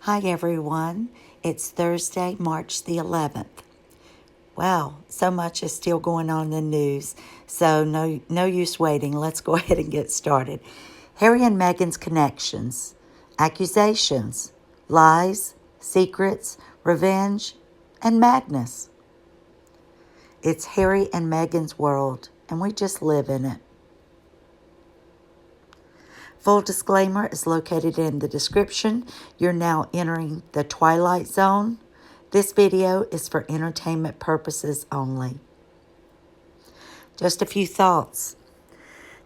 Hi everyone, it's Thursday, March the 11th. Wow, so much is still going on in the news, so no use waiting. Let's go ahead and get started. Harry and Meghan's connections, accusations, lies, secrets, revenge, and madness. It's Harry and Meghan's world, and we just live in it. Full disclaimer is located in the description. You're now entering the Twilight Zone. This video is for entertainment purposes only. Just a few thoughts.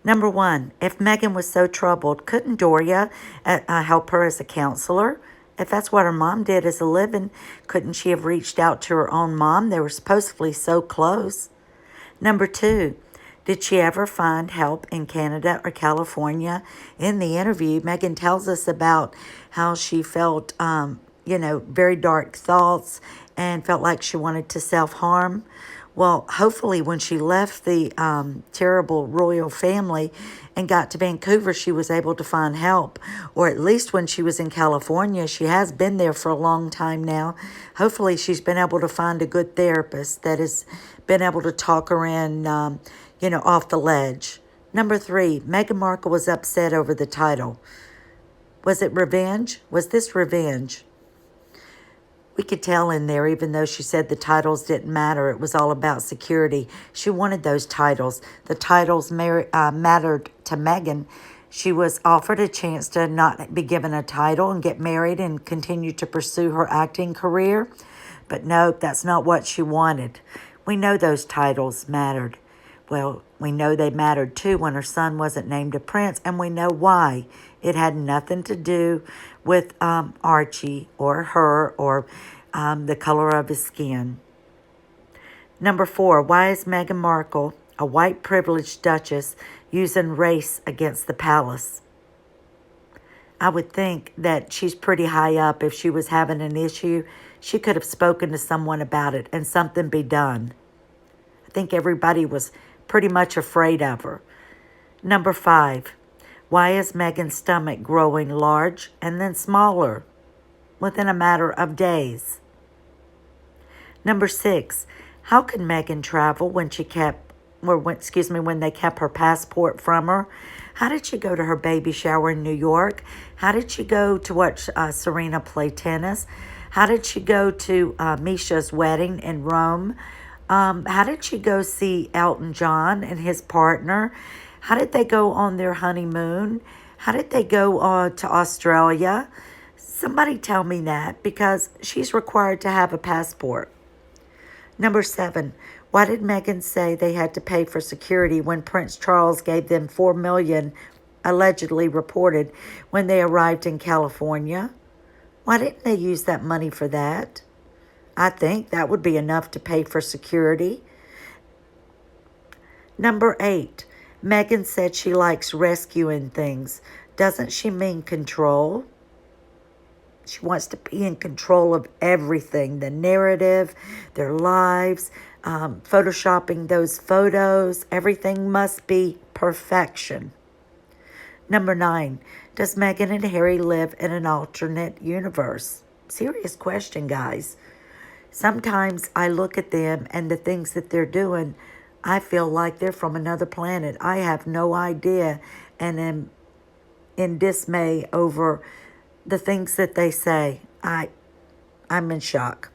Number one, if Meghan was so troubled, couldn't Doria help her as a counselor? If that's what her mom did as a living, couldn't she have reached out to her own mom? They were supposedly so close. Number two, did she ever find help in Canada or California? In the interview, Meghan tells us about how she felt, very dark thoughts and felt like she wanted to self-harm. Well, hopefully when she left the terrible royal family and got to Vancouver, she was able to find help. Or at least when she was in California, she has been there for a long time now. Hopefully she's been able to find a good therapist that has been able to talk her in, off the ledge. Number three, Meghan Markle was upset over the title. Was it revenge? Was this revenge? We could tell in there, even though she said the titles didn't matter, it was all about security. She wanted those titles. The titles mattered to Meghan. She was offered a chance to not be given a title and get married and continue to pursue her acting career. But no, that's not what she wanted. We know those titles mattered. Well, we know they mattered too when her son wasn't named a prince, and we know why. It had nothing to do with Archie or her or the color of his skin. Number four, why is Meghan Markle, a white privileged duchess, using race against the palace? I would think that she's pretty high up. If she was having an issue, she could have spoken to someone about it and something be done. I think everybody was pretty much afraid of her. Number five, why is Meghan's stomach growing large and then smaller within a matter of days? Number six, how could Meghan travel when they kept her passport from her? How did she go to her baby shower in New York? How did she go to watch Serena play tennis? How did she go to Misha's wedding in Rome? How did she go see Elton John and his partner? How did they go on their honeymoon? How did they go to Australia? Somebody tell me that, because she's required to have a passport. Number seven, why did Meghan say they had to pay for security when Prince Charles gave them $4 million, allegedly reported, when they arrived in California? Why didn't they use that money for that? I think that would be enough to pay for security. Number eight, Meghan said she likes rescuing things. Doesn't she mean control? She wants to be in control of everything, the narrative, their lives, photoshopping those photos. Everything must be perfection. Number nine, does Meghan and Harry live in an alternate universe? Serious question, guys. Sometimes I look at them and the things that they're doing, I feel like they're from another planet. I have no idea and am in dismay over the things that they say. I'm in shock.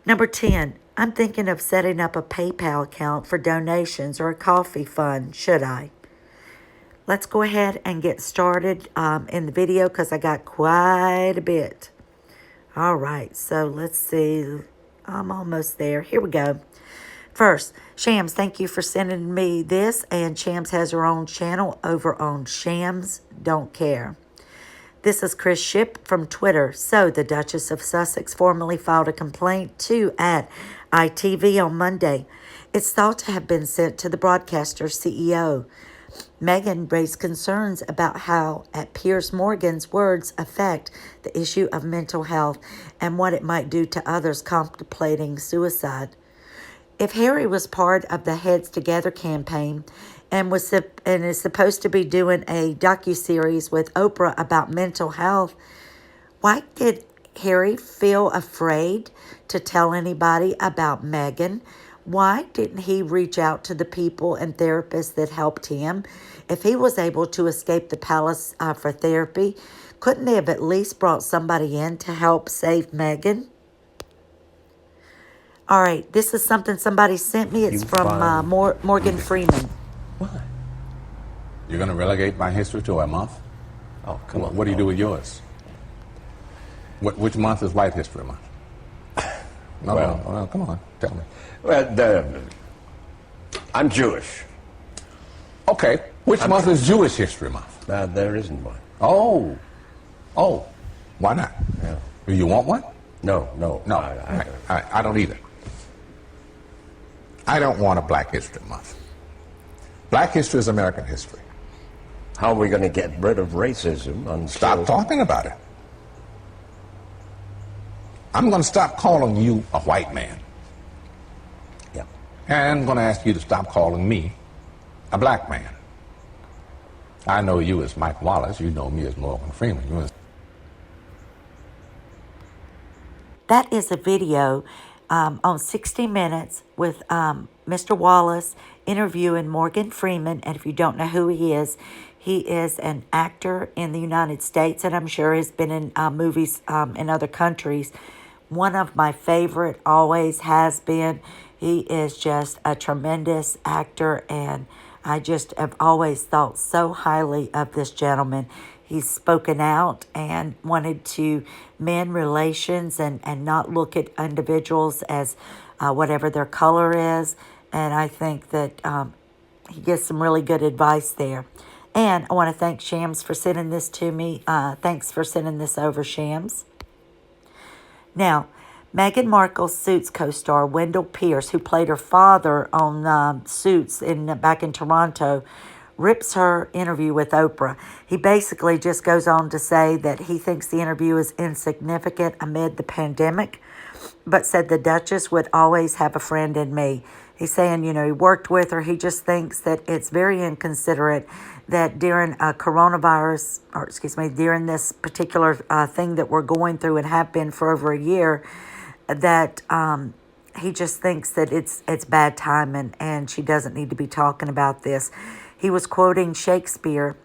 Number 10, I'm thinking of setting up a PayPal account for donations or a coffee fund. Should I? Let's go ahead and get started in the video, because I got quite a bit. All right, so let's see. I'm almost there. Here we go. First, Shams, thank you for sending me this. And Shams has her own channel over on shamzdon'tcare. This is Chris Ship from Twitter. So, the Duchess of Sussex formally filed a complaint to @ITV on Monday. It's thought to have been sent to the broadcaster's CEO. Meghan raised concerns about how, at Piers Morgan's words, affect the issue of mental health and what it might do to others contemplating suicide. If Harry was part of the Heads Together campaign and is supposed to be doing a docuseries with Oprah about mental health, Why did Harry feel afraid to tell anybody about Meghan? Why didn't he reach out to the people and therapists that helped him? If he was able to escape the palace for therapy, couldn't they have at least brought somebody in to help save Meghan? All right, this is something somebody sent me. It's from Morgan Freeman. What? You're going to relegate my history to a month? Oh, come on. What do you do with yours? Which month is White History Month? No, come on, tell me. Well, I'm Jewish. Okay, which month is Jewish History Month? There isn't one. Oh, why not? Yeah. Do you want one? No. I don't either. I don't want a Black History Month. Black history is American history. How are we going to get rid of racism? Stop talking about it. I'm going to stop calling you a white man. Yeah. And I'm going to ask you to stop calling me a black man. I know you as Mike Wallace. You know me as Morgan Freeman. That is a video on 60 Minutes with Mr. Wallace interviewing Morgan Freeman. And if you don't know who he is an actor in the United States, and I'm sure has been in movies in other countries. One of my favorite, always has been. He is just a tremendous actor, and I just have always thought so highly of this gentleman. He's spoken out and wanted to mend relations and not look at individuals as whatever their color is. And I think that he gives some really good advice there. And I want to thank Shams for sending this to me. Thanks for sending this over, Shams. Now, Meghan Markle's Suits co-star Wendell Pierce, who played her father on Suits back in Toronto, rips her interview with Oprah. He basically just goes on to say that he thinks the interview is insignificant amid the pandemic, but said the Duchess would always have a friend in me. He's saying, he worked with her. He just thinks that it's very inconsiderate that during during this particular thing that we're going through and have been for over a year, that he just thinks that it's bad timing and she doesn't need to be talking about this. He was quoting Shakespeare.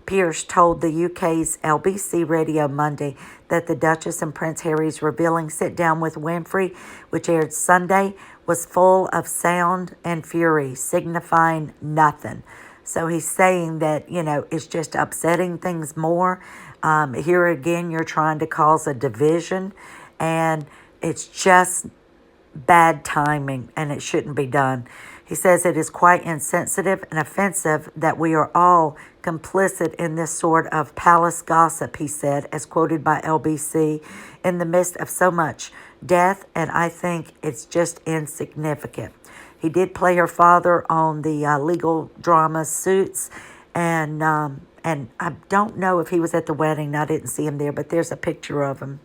Pierce told the UK's LBC Radio Monday that the Duchess and Prince Harry's revealing sit-down with Winfrey, which aired Sunday, was full of sound and fury, signifying nothing. So he's saying that, it's just upsetting things more. Here again, you're trying to cause a division, and it's just bad timing, and it shouldn't be done. He says it is quite insensitive and offensive that we are all complicit in this sort of palace gossip, he said, as quoted by LBC, in the midst of so much death, and I think it's just insignificant. He did play her father on the legal drama Suits, and I don't know if he was at the wedding. I didn't see him there, but there's a picture of him.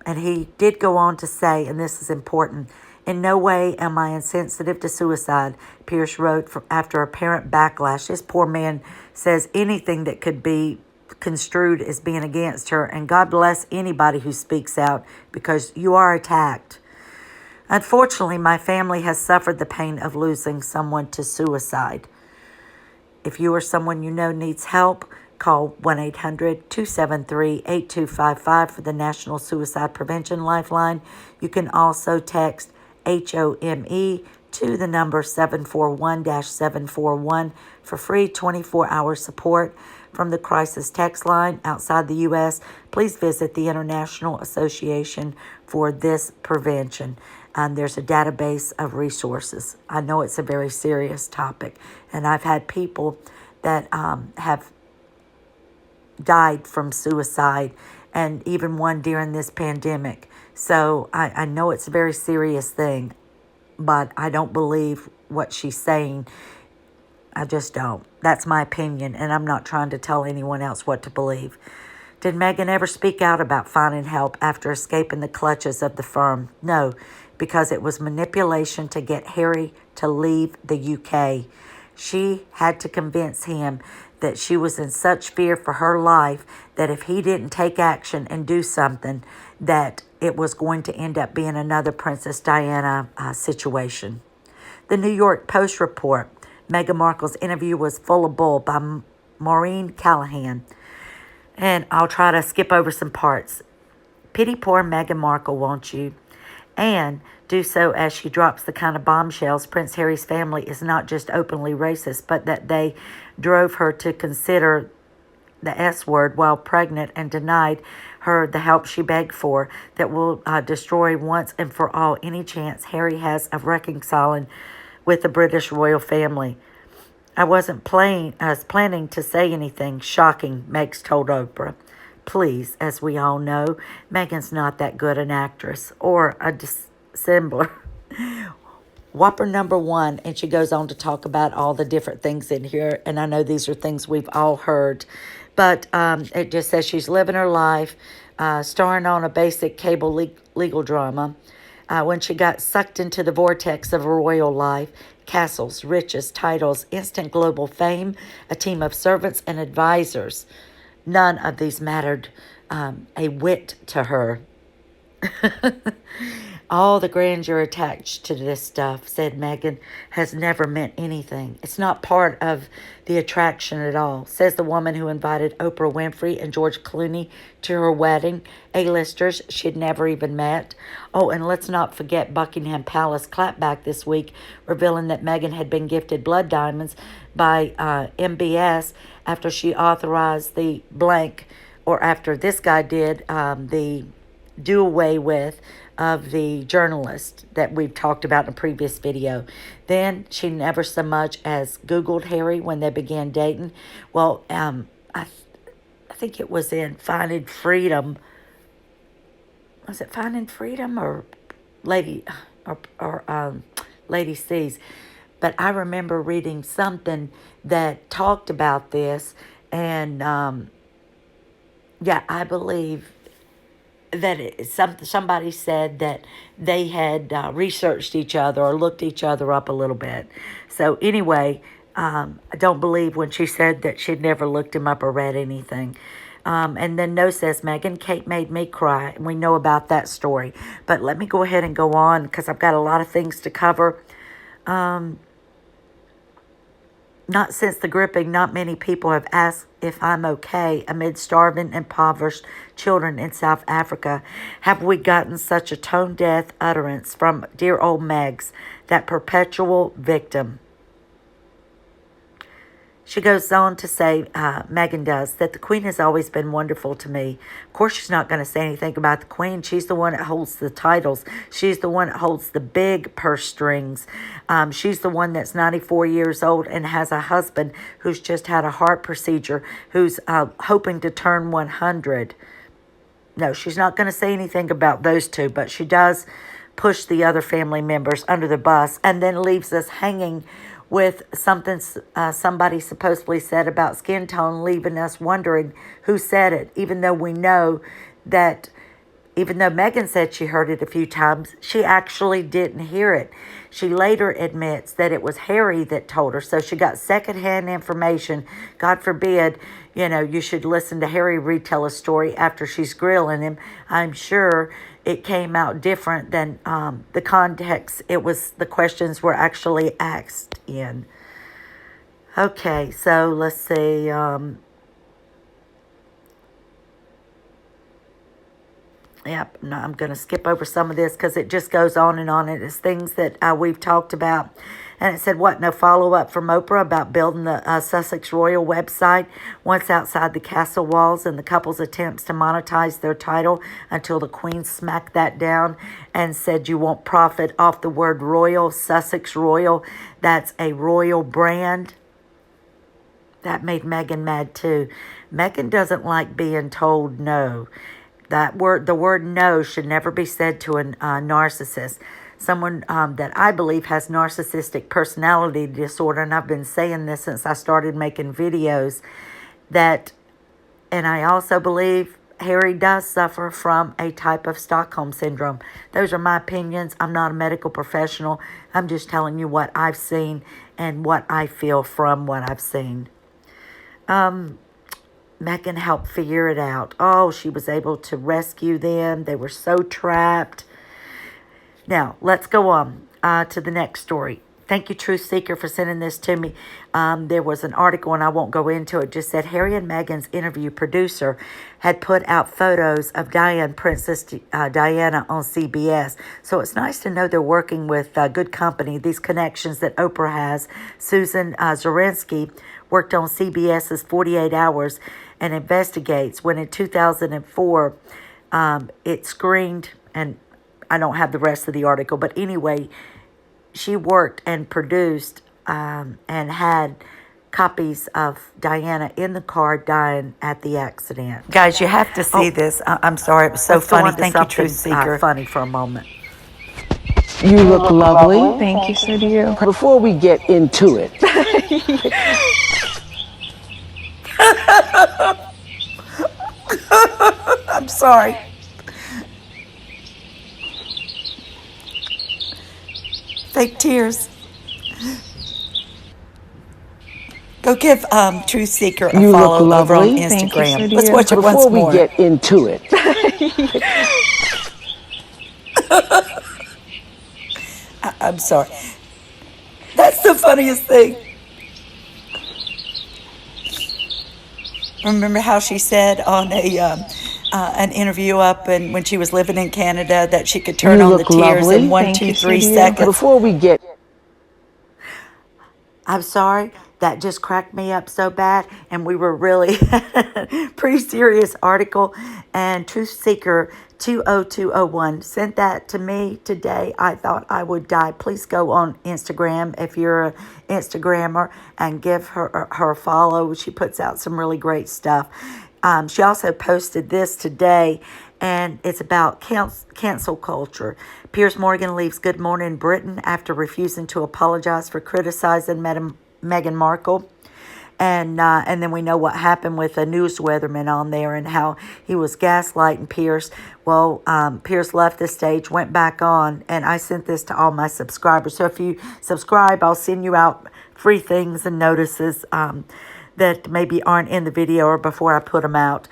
And he did go on to say, and this is important, in no way am I insensitive to suicide, Pierce wrote after apparent backlash. This poor man says anything that could be construed as being against her, and God bless anybody who speaks out, because you are attacked. Unfortunately, my family has suffered the pain of losing someone to suicide. If you or someone you know needs help, call 1-800-273-8255 for the National Suicide Prevention Lifeline. You can also text HOME to the number 741-741 for free 24-hour support from the crisis text line. Outside the U.S., please visit the International Association for this prevention. There's a database of resources. I know it's a very serious topic, and I've had people that have died from suicide, and even one during this pandemic. So I know it's a very serious thing, but I don't believe what she's saying. I just don't. That's my opinion, and I'm not trying to tell anyone else what to believe. Did Meghan ever speak out about finding help after escaping the clutches of the firm? No, because it was manipulation to get Harry to leave the UK. She had to convince him that she was in such fear for her life that if he didn't take action and do something, that it was going to end up being another Princess Diana situation. The New York Post report, Meghan Markle's interview was full of bull by Maureen Callahan. And I'll try to skip over some parts. Pity poor Meghan Markle, won't you? And do so as she drops the kind of bombshells. Prince Harry's family is not just openly racist, but that they drove her to consider the S word while pregnant and denied her the help she begged for, that will destroy once and for all any chance Harry has of reconciling with the British royal family. I was planning to say anything shocking, Megs told Oprah. Please, as we all know, Meghan's not that good an actress or a dissembler. Whopper number one, and she goes on to talk about all the different things in here, and I know these are things we've all heard, but it just says she's living her life, starring on a basic cable legal drama. When she got sucked into the vortex of a royal life, castles, riches, titles, instant global fame, a team of servants and advisors. None of these mattered a whit to her. All the grandeur attached to this stuff, said Meghan, has never meant anything. It's not part of the attraction at all, says the woman who invited Oprah Winfrey and George Clooney to her wedding, A-listers she'd never even met. Oh, and let's not forget Buckingham Palace clapback this week, revealing that Meghan had been gifted blood diamonds by MBS after she authorized the blank, or after this guy did, the do away with of the journalist that we've talked about in a previous video. Then she never so much as Googled Harry when they began dating. Well, I think it was in Finding Freedom. Was it Finding Freedom or Lady C's? But I remember reading something that talked about this, and yeah, I believe that somebody said that they had researched each other or looked each other up a little bit. So anyway, I don't believe when she said that she'd never looked him up or read anything. And then no, says Meghan, Kate made me cry. And we know about that story. But let me go ahead and go on because I've got a lot of things to cover. Not since the gripping, not many people have asked if I'm okay amid starving, impoverished children in South Africa. Have we gotten such a tone-deaf utterance from dear old Megs, that perpetual victim? She goes on to say, Meghan does, that the Queen has always been wonderful to me. Of course, she's not going to say anything about the Queen. She's the one that holds the titles. She's the one that holds the big purse strings. She's the one that's 94 years old and has a husband who's just had a heart procedure, who's hoping to turn 100. No, she's not going to say anything about those two, but she does push the other family members under the bus and then leaves us hanging with something somebody supposedly said about skin tone, leaving us wondering who said it, even though we know that, even though Meghan said she heard it a few times, she actually didn't hear it. She later admits that it was Harry that told her, so she got secondhand information. God forbid, you should listen to Harry retell a story after she's grilling him. I'm sure it came out different than the context the questions were actually asked in. Okay, so let's see. Yep, no, I'm going to skip over some of this because it just goes on and on. It is things that we've talked about. And it said, no follow-up from Oprah about building the Sussex Royal website once outside the castle walls and the couple's attempts to monetize their title until the Queen smacked that down and said you won't profit off the word royal, Sussex Royal. That's a royal brand. That made Meghan mad too. Meghan doesn't like being told no. The word no should never be said to a narcissist. Someone that I believe has narcissistic personality disorder, and I've been saying this since I started making videos, and I also believe Harry does suffer from a type of Stockholm syndrome. Those are my opinions. I'm not a medical professional. I'm just telling you what I've seen and what I feel from what I've seen. Meghan helped figure it out. Oh, she was able to rescue them. They were so trapped. Now, let's go on to the next story. Thank you, Truth Seeker, for sending this to me. There was an article, and I won't go into it, just said Harry and Meghan's interview producer had put out photos of Princess Diana on CBS. So it's nice to know they're working with good company. These connections that Oprah has. Susan Zorinsky worked on CBS's 48 Hours and Investigates when in 2004 it screened, and I don't have the rest of the article, but anyway, she worked and produced and had copies of Diana in the car dying at the accident. Guys, you have to see this. I'm sorry, it was so funny. Thank you, Truth Seeker. Funny for a moment. You look lovely. Thank you, so do you. Before we get into it, I'm sorry. Fake tears. Go give Truth Seeker a You look follow over on lovely. Thank you, Instagram. so do Let's you. watch it once before we more. get into it, I'm sorry. That's the funniest thing. Remember how she said on an interview up and when she was living in Canada that she could turn You on the look tears lovely. in 1, Thank 2, you, so 3 do you. seconds. before we get I'm sorry, that just cracked me up so bad. And we were really pretty serious article. And Truth Seeker 20201 sent that to me today. I thought I would die. Please go on Instagram if you're an Instagrammer and give her a follow. She puts out some really great stuff. She also posted this today, and it's about cancel culture. Piers Morgan leaves Good Morning Britain after refusing to apologize for criticizing Meghan Markle. And then we know what happened with a news weatherman on there and how he was gaslighting Piers. Well, Piers left the stage, went back on, and I sent this to all my subscribers. So if you subscribe, I'll send you out free things and notices that maybe aren't in the video or before I put them out.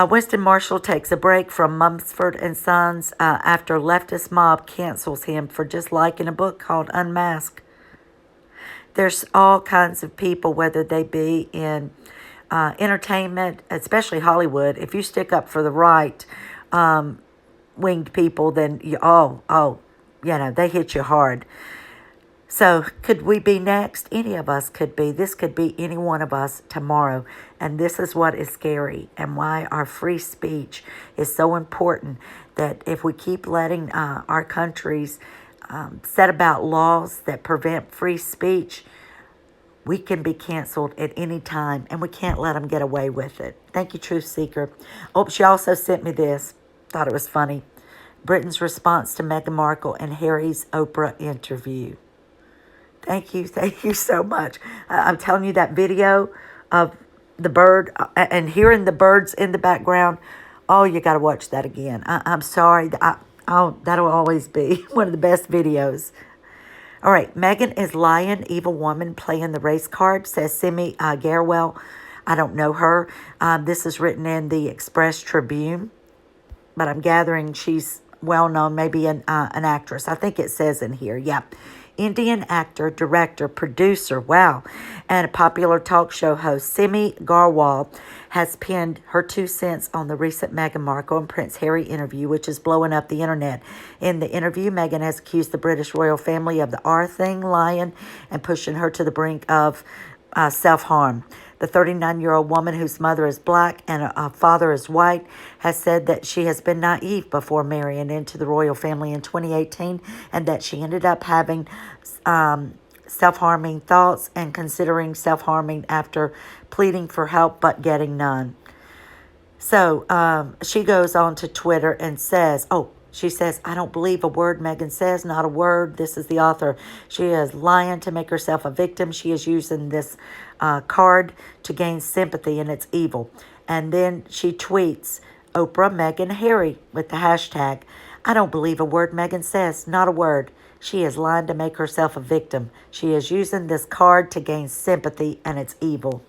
Winston Marshall takes a break from Mumford and Sons after leftist mob cancels him for just liking a book called Unmasked. There's all kinds of people, whether they be in entertainment, especially Hollywood. If you stick up for the right winged people, then they hit you hard. So could we be next? Any of us could be. This could be any one of us tomorrow. And this is what is scary and why our free speech is so important, that if we keep letting our countries set about laws that prevent free speech, we can be canceled at any time, and we can't let them get away with it. Thank you, Truth Seeker. Oh, she also sent me this. Thought it was funny. Britain's response to Meghan Markle and Harry's Oprah interview. Thank you so much. I'm telling you, that video of the bird and hearing the birds in the background, oh, you got to watch that again. I'm sorry. That'll always be one of the best videos. All right, Meghan is lying, evil woman playing the race card, says Simi Garwell. I don't know her. This is written in the Express Tribune, but I'm gathering she's well known, maybe an actress. I think it says in here, yeah. Indian actor, director, producer, wow, and a popular talk show host, Simi Garwal, has penned her 2 cents on the recent Meghan Markle and Prince Harry interview, which is blowing up the internet. In the interview, Meghan has accused the British royal family of the R thing, lying, and pushing her to the brink of self-harm. The 39-year-old woman, whose mother is black and father is white, has said that she has been naive before marrying into the royal family in 2018, and that she ended up having self-harming thoughts and considering self-harming after pleading for help but getting none. So she goes on to Twitter and says, she says, I don't believe a word Meghan says, not a word. This is the author. She is lying to make herself a victim. She is using this card to gain sympathy, and it's evil. And then she tweets, Oprah, Meghan, Harry, with the hashtag, I don't believe a word Meghan says, not a word. She is lying to make herself a victim. She is using this card to gain sympathy, and it's evil.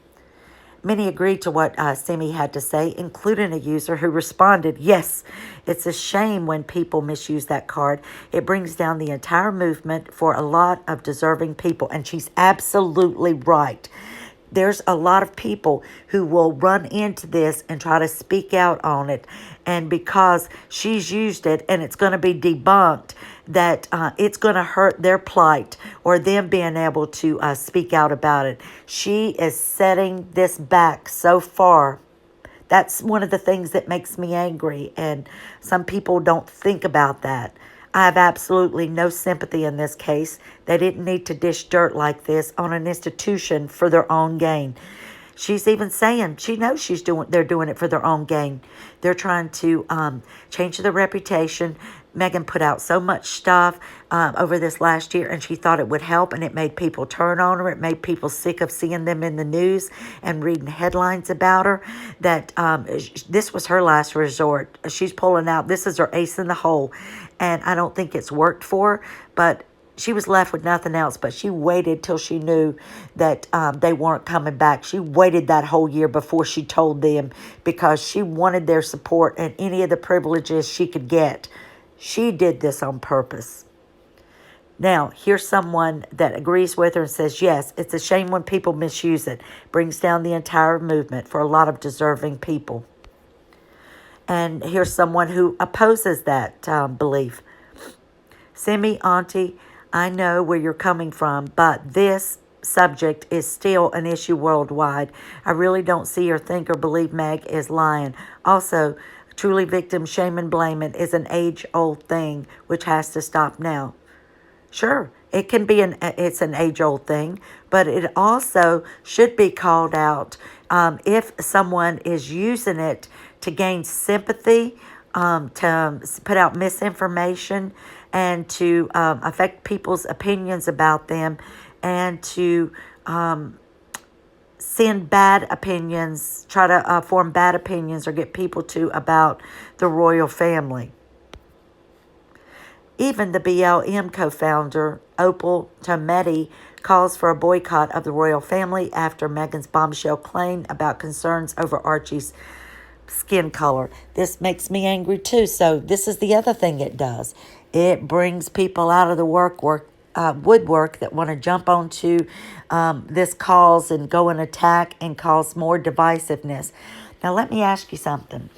Many agreed to what Simi had to say, including a user who responded, "Yes, it's a shame when people misuse that card. It brings down the entire movement for a lot of deserving people." And she's absolutely right. There's a lot of people who will run into this and try to speak out on it. And because she's used it and it's going to be debunked, that it's going to hurt their plight or them being able to speak out about it. She is setting this back so far. That's one of the things that makes me angry. And some people don't think about that. I have absolutely no sympathy in this case. They didn't need to dish dirt like this on an institution for their own gain. She's even saying she knows they're doing it for their own gain. They're trying to change their reputation. Meghan put out so much stuff over this last year, and she thought it would help, and it made people turn on her. It made people sick of seeing them in the news and reading headlines about her, that this was her last resort. She's pulling out. This is her ace in the hole, and I don't think it's worked for her, but she was left with nothing else. But she waited till she knew that they weren't coming back. She waited that whole year before she told them, because she wanted their support and any of the privileges she could get. She did this on purpose. Now, here's someone that agrees with her and says, yes, it's a shame when people misuse it. Brings down the entire movement for a lot of deserving people. And here's someone who opposes that belief. Simi, Auntie, I know where you're coming from, but this subject is still an issue worldwide. I really don't see or think or believe Meg is lying. Also, truly victim shame and blaming is an age-old thing which has to stop now. Sure, it can be it's an age-old thing, but it also should be called out if someone is using it to gain sympathy, to put out misinformation, and to affect people's opinions about them, and to send bad opinions, try to form bad opinions or get people to about the royal family. Even the BLM co-founder, Oprah Tometi, calls for a boycott of the royal family after Meghan's bombshell claim about concerns over Archie's skin color. This makes me angry too. So this is the other thing it does. It brings people out of the woodwork that want to jump onto this cause and go and attack and cause more divisiveness. Now, let me ask you something.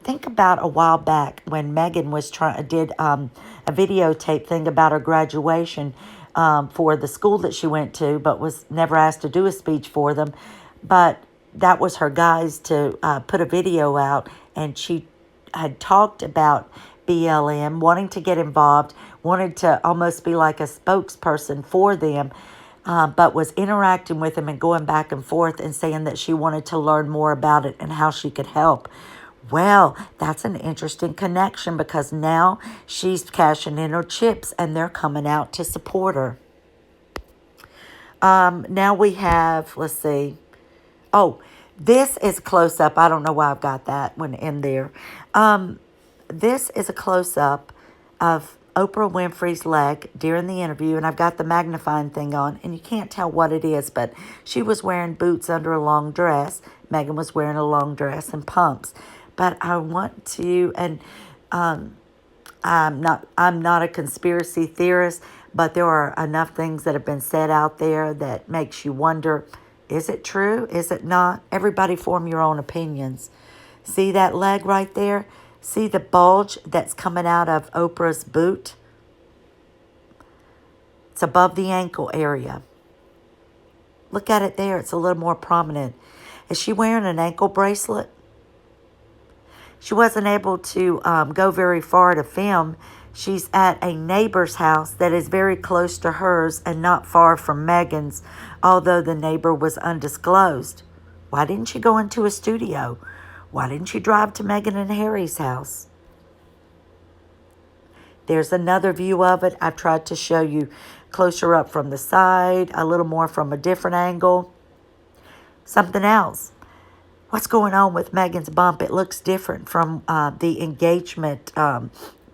Think about a while back when Meghan did a videotape thing about her graduation for the school that she went to, but was never asked to do a speech for them. But that was her guise to put a video out, and she had talked about BLM, wanting to get involved, wanted to almost be like a spokesperson for them, but was interacting with them and going back and forth and saying that she wanted to learn more about it and how she could help. Well, that's an interesting connection, because now she's cashing in her chips and they're coming out to support her. Now we have, let's see. Oh, this is a close-up. I don't know why I've got that one in there. This is a close-up of Oprah Winfrey's leg during the interview, and I've got the magnifying thing on, and you can't tell what it is, but she was wearing boots under a long dress. Meghan was wearing a long dress and pumps. But I want to, and I'm not a conspiracy theorist, but there are enough things that have been said out there that makes you wonder, is it true? Is it not? Everybody form your own opinions. See that leg right there? See the bulge that's coming out of Oprah's boot? It's above the ankle area. Look at it there. It's a little more prominent. Is she wearing an ankle bracelet? She wasn't able to go very far to film. She's at a neighbor's house that is very close to hers and not far from Meghan's, although the neighbor was undisclosed. Why didn't she go into a studio? Why didn't she drive to Meghan and Harry's house? There's another view of it. I've tried to show you closer up from the side, a little more from a different angle. Something else. What's going on with Meghan's bump? It looks different from the engagement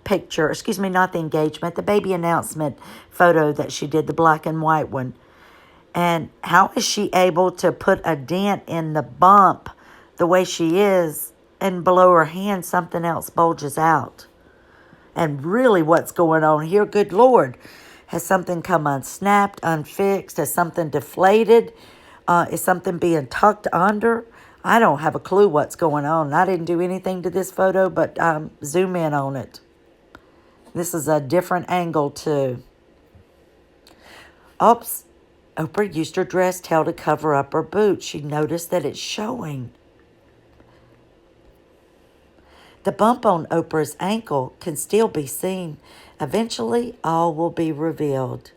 picture. Not the engagement, the baby announcement photo that she did, the black and white one. And how is she able to put a dent in the bump the way she is, and below her hand something else bulges out? And really what's going on here, good Lord? Has something come unsnapped, unfixed? Has something deflated? Is something being tucked under? I don't have a clue what's going on. I didn't do anything to this photo but zoom in on it. This is a different angle too. Oops. Oprah used her dress tail to cover up her boot. She noticed that it's showing. The bump on Oprah's ankle can still be seen. Eventually, all will be revealed.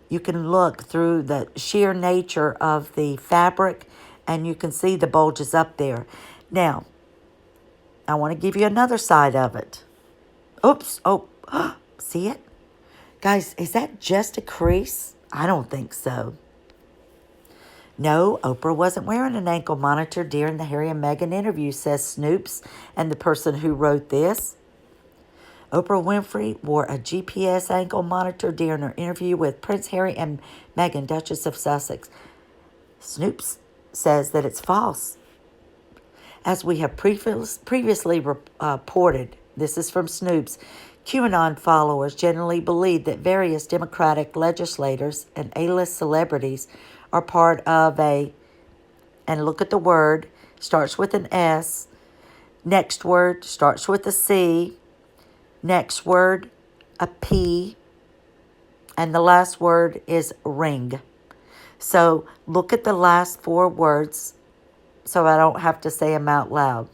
You can look through the sheer nature of the fabric, and you can see the bulges up there. Now, I want to give you another side of it. Oops. Oh, see it? Guys, is that just a crease? I don't think so. No, Oprah wasn't wearing an ankle monitor during the Harry and Meghan interview, says Snoops and the person who wrote this. Oprah Winfrey wore a GPS ankle monitor during her interview with Prince Harry and Meghan, Duchess of Sussex. Snoops says that it's false. As we have previously reported, this is from Snoops, QAnon followers generally believe that various Democratic legislators and A-list celebrities are part of a, and look at the word, starts with an S, next word starts with a C, next word a P, and the last word is ring. So look at the last four words so I don't have to say them out loud.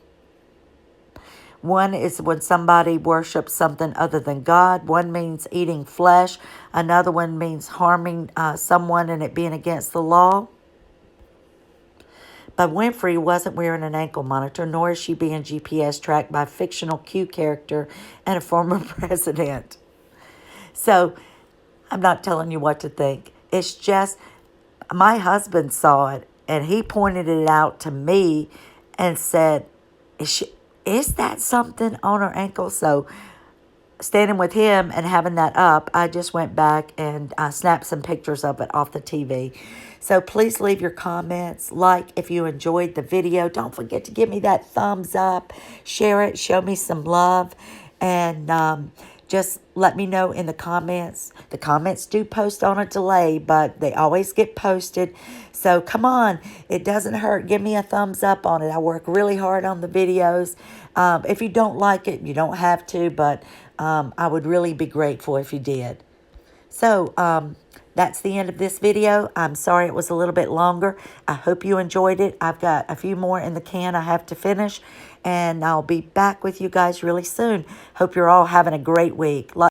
One is when somebody worships something other than God. One means eating flesh. Another one means harming someone and it being against the law. But Winfrey wasn't wearing an ankle monitor, nor is she being GPS tracked by a fictional Q character and a former president. So I'm not telling you what to think. It's just my husband saw it and he pointed it out to me and said, is that something on her ankle? So standing with him and having that up, I just went back and snapped some pictures of it off the TV. So please leave your comments. Like if you enjoyed the video. Don't forget to give me that thumbs up. Share it. Show me some love. And just let me know in the comments. The comments do post on a delay, but they always get posted. So come on. It doesn't hurt. Give me a thumbs up on it. I work really hard on the videos. If you don't like it, you don't have to, but I would really be grateful if you did. So that's the end of this video. I'm sorry it was a little bit longer. I hope you enjoyed it. I've got a few more in the can I have to finish, and I'll be back with you guys really soon. Hope you're all having a great week.